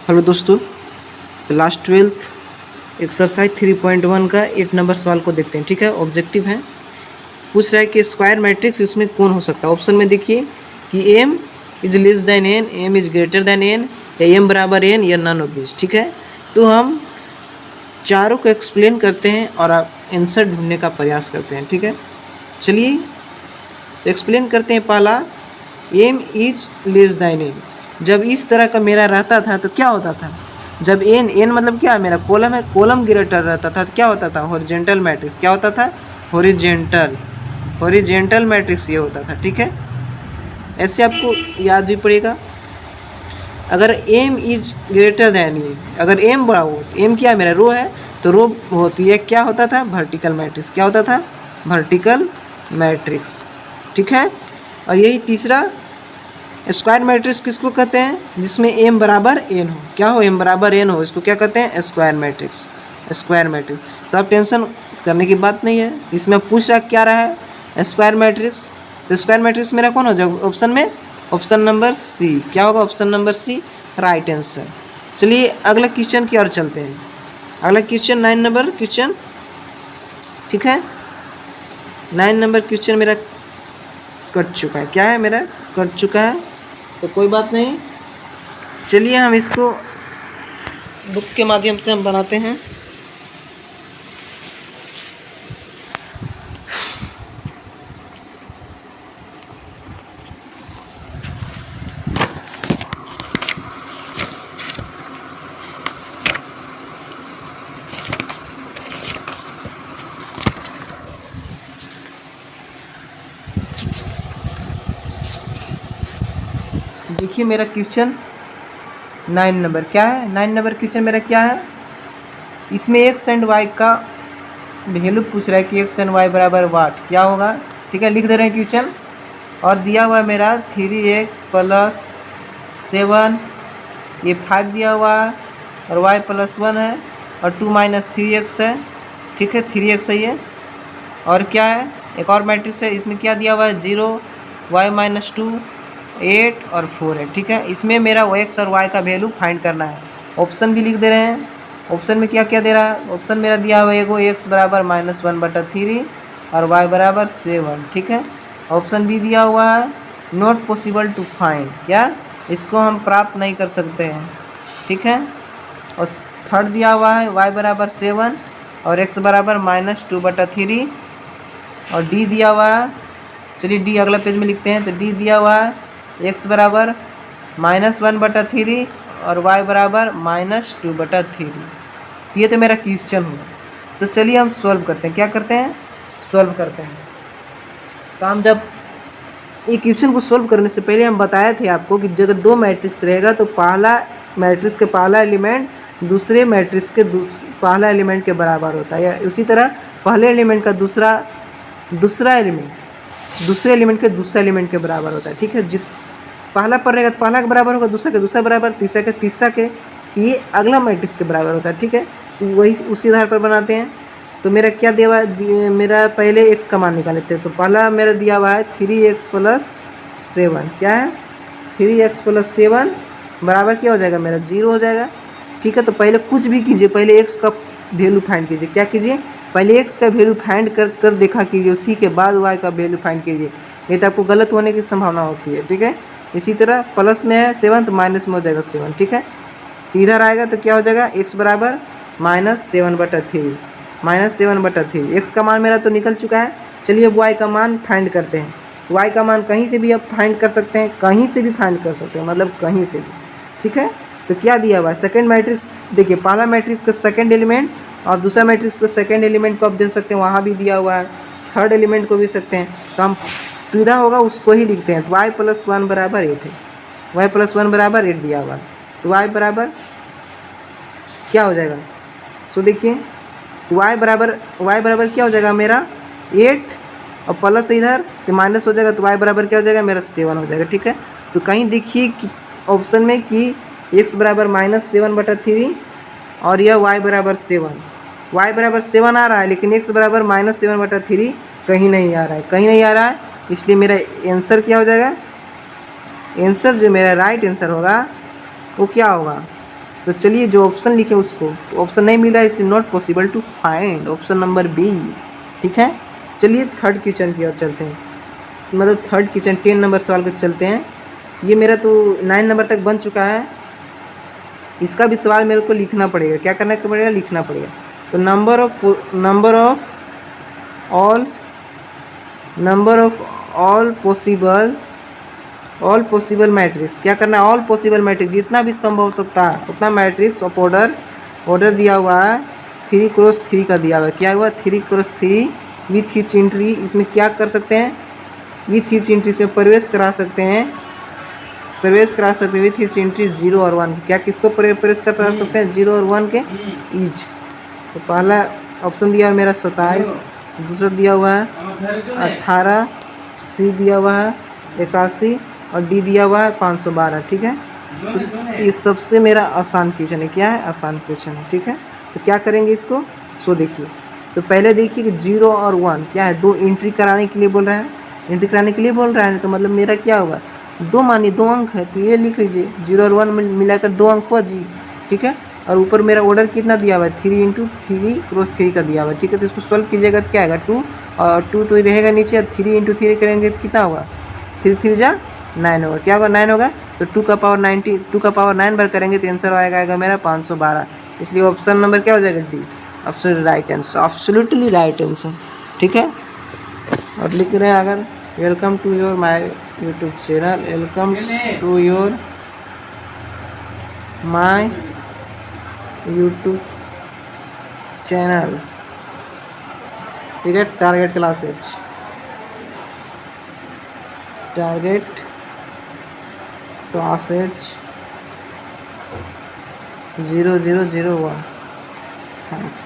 Hello दोस्तों, class 12th exercise 3.1 का 8 number सवाल को देखते हैं। ठीक है, ऑब्जेक्टिव है, पूछ रहा है कि स्क्वायर मैट्रिक्स इसमें कौन हो सकता है। ऑप्शन में देखिए कि M is less than N, M is greater than N, या एम बराबर एन, या नन ऑफ दिस। ठीक है, तो हम चारों को एक्सप्लेन करते हैं और आप आंसर ढूंढने का प्रयास करते हैं। ठीक है, चलिए एक्सप्लेन करते हैं। पहला, M is less than N. जब इस तरह का मेरा रहता था तो क्या होता था, जब एन मतलब क्या है, मेरा कॉलम है, कॉलम ग्रेटर रहता था तो क्या होता था, हॉरिजेंटल मैट्रिक्स। क्या होता था, हॉरिजेंटल मैट्रिक्स ये होता था। ठीक है, ऐसे आपको याद भी पड़ेगा। अगर एम इज ग्रेटर दैन ए, अगर एम बड़ा हो, एम क्या है, मेरा रो है, तो रो होती है, क्या होता था, वर्टिकल मैट्रिक्स। क्या होता था, वर्टिकल मैट्रिक्स। ठीक है, और यही तीसरा, स्क्वायर मैट्रिक्स किसको कहते हैं, जिसमें एम बराबर एन हो। क्या हो, एम बराबर एन हो, इसको क्या कहते हैं, स्क्वायर मैट्रिक्स। स्क्वायर मैट्रिक्स तो आप टेंशन करने की बात नहीं है, इसमें पूछ रहा क्या रहा है, स्क्वायर मैट्रिक्स। तो स्क्वायर मैट्रिक्स मेरा कौन हो जाएगा ऑप्शन में, ऑप्शन नंबर सी। क्या होगा, option number C right answer. चलिए अगला क्वेश्चन की ओर चलते हैं। अगला क्वेश्चन 9 नंबर क्वेश्चन। ठीक है, 9 नंबर क्वेश्चन मेरा कट चुका है। क्या है, मेरा कट चुका है, तो कोई बात नहीं। चलिए हम इसको बुक के माध्यम से हम बनाते हैं। देखिए मेरा क्वेश्चन 9 नंबर क्या है, 9 नंबर क्वेश्चन मेरा क्या है, इसमें एक्स एंड वाई का वैल्यू पूछ रहा है कि एक्स एंड वाई बराबर वाट क्या होगा। ठीक है, लिख दे रहे हैं क्वेश्चन, और दिया हुआ है मेरा 3x + 7, ये 5 दिया हुआ है, और y + 1 है, और 2 - 3x है। ठीक है, 3x है ये, और क्या है, एक और मैट्रिक्स है, इसमें क्या दिया हुआ है, 0, y - 2, 8 और 4 है। ठीक है, इसमें मेरा x और y का वैल्यू फाइंड करना है। ऑप्शन भी लिख दे रहे हैं। ऑप्शन में क्या क्या दे रहा है, ऑप्शन मेरा दिया हुआ है, एगो x बराबर -1/3 और y बराबर 7। ठीक है, ऑप्शन बी दिया हुआ है, नॉट पॉसिबल टू फाइंड, क्या इसको हम प्राप्त नहीं कर सकते हैं। ठीक है, और थर्ड दिया हुआ है y बराबर 7 और x बराबर -2/3, और डी दिया हुआ है। चलिए डी अगला पेज में लिखते हैं। तो डी दिया हुआ है, x बराबर -1/3 और y बराबर -2/3। ये तो मेरा क्वेश्चन हुआ। तो चलिए हम सॉल्व करते हैं। क्या करते हैं, सॉल्व करते हैं। तो हम जब ये क्वेश्चन को सॉल्व करने से पहले हम बताए थे आपको कि अगर दो मैट्रिक्स रहेगा तो पहला मैट्रिक्स के पहला एलिमेंट दूसरे मैट्रिक्स के पहला एलिमेंट के बराबर होता है, या उसी तरह पहले एलिमेंट का दूसरा एलिमेंट दूसरे एलिमेंट के दूसरे एलिमेंट के बराबर होता है। ठीक है, पहला पर रहेगा तो पहला के बराबर होगा, दूसरा के दूसरा बराबर, तीसरा के ये अगला मैट्रिक्स के बराबर होता है। ठीक है, तो वही उसी आधार पर बनाते हैं। तो मेरा क्या दिया हुआ है, मेरा पहले x का मान निकाल लेते हैं। तो पहला मेरा दिया हुआ है 3x + 7। क्या है, 3x + 7 बराबर क्या हो जाएगा, मेरा 0 हो जाएगा। ठीक है, तो पहले कुछ भी कीजिए, पहले x का वैल्यू फाइंड कीजिए। क्या कीजिए, पहले x का वैल्यू फाइंड कर देखा कीजिए, उसी के बाद y का वैल्यू फाइंड कीजिए, नहीं तो आपको गलत होने की संभावना होती है। ठीक है, इसी तरह प्लस में है 7 तो माइनस में हो जाएगा 7। ठीक है, तो इधर आएगा तो क्या हो जाएगा, x बराबर -7/3, -7/3। x का मान मेरा तो निकल चुका है। चलिए अब y का मान फाइंड करते हैं। y का मान कहीं से भी आप फाइंड कर सकते हैं, कहीं से भी फाइंड कर सकते हैं, मतलब कहीं से भी। ठीक है, तो क्या दिया हुआ है, सेकंड मैट्रिक्स देखिए, पहला मैट्रिक्स का सेकंड एलिमेंट और दूसरा मैट्रिक्स का सेकंड एलिमेंट को आप देख सकते हैं, वहाँ भी दिया हुआ है, थर्ड एलिमेंट को भी सकते हैं। तो हम सुविधा होगा उसको ही लिखते हैं। तो y + 1 बराबर 8 है, y + 1 बराबर 8 दिया हुआ है। तो y बराबर क्या हो जाएगा, सो देखिए y बराबर क्या हो जाएगा, मेरा 8 और प्लस इधर तो माइनस हो जाएगा, तो y बराबर क्या हो जाएगा, मेरा 7 हो जाएगा। ठीक है, तो कहीं देखिए कि ऑप्शन में कि x बराबर -7/3 और यह y बराबर 7, y बराबर 7 आ रहा है, लेकिन x बराबर -7/3 कहीं नहीं आ रहा है, कहीं नहीं आ रहा है। इसलिए मेरा आंसर क्या हो जाएगा, आंसर जो मेरा राइट आंसर होगा वो क्या होगा, तो चलिए जो ऑप्शन लिखे उसको, तो ऑप्शन नहीं मिल रहा है इसलिए not possible to find, option number B. ठीक है, चलिए थर्ड क्वेश्चन की ओर चलते हैं, मतलब थर्ड क्वेश्चन 10 नंबर सवाल को चलते हैं। ये मेरा तो 9 नंबर तक बन चुका है, इसका भी सवाल मेरे को लिखना पड़ेगा। क्या करना पड़ेगा? लिखना पड़ेगा। तो number of all possible matrix, क्या करना है? ऑल पॉसिबल मैट्रिक्स, जितना भी संभव हो सकता है उतना मैट्रिक्स ऑफ ऑर्डर दिया हुआ है 3x3 का दिया हुआ है। क्या हुआ? 3x3 with each entry. इसमें क्या कर सकते हैं? विथ ईच एंट्री इसमें प्रवेश करा सकते हैं विथ ईच एंट्री 0 और 1। क्या किसको प्रवेश करा सकते हैं? 0 और 1 के ईच। तो पहला ऑप्शन दिया है मेरा 27, दूसरा दिया हुआ है 18, सी दिया हुआ है 81 और डी दिया हुआ है 512। ठीक है, तो ये सबसे मेरा आसान क्वेश्चन है। क्या है? आसान क्वेश्चन है। ठीक है, तो क्या करेंगे इसको? सो देखिए, तो पहले देखिए कि 0 और 1 क्या है? दो एंट्री कराने के लिए बोल रहा है, एंट्री कराने के लिए बोल रहा है। तो मतलब मेरा क्या होगा? दो मानिए 2 अंक है, तो ये लिख लीजिए 0 और 1 मिलाकर 2 अंक हुआ जी। ठीक है, और ऊपर मेरा ऑर्डर कितना दिया हुआ है? 3x3 का दिया हुआ है। ठीक है, तो इसको सॉल्व कीजिएगा तो क्या आएगा? 2 और 2 तो रहेगा नीचे, और 3x3 करेंगे तो कितना होगा? 3 3 जा 9 होगा। क्या होगा? 9 होगा। तो 2 का पावर 9 बार करेंगे तो आंसर आएगा मेरा 512। इसलिए ऑप्शन नंबर क्या हो जाएगा? D, option right answer, absolutely right answer. ठीक है, और लिख रहे हैं अगर welcome to your my YouTube channel, welcome to your my YouTube channel. ठीक है, target classes, target classes 0001। Thanks.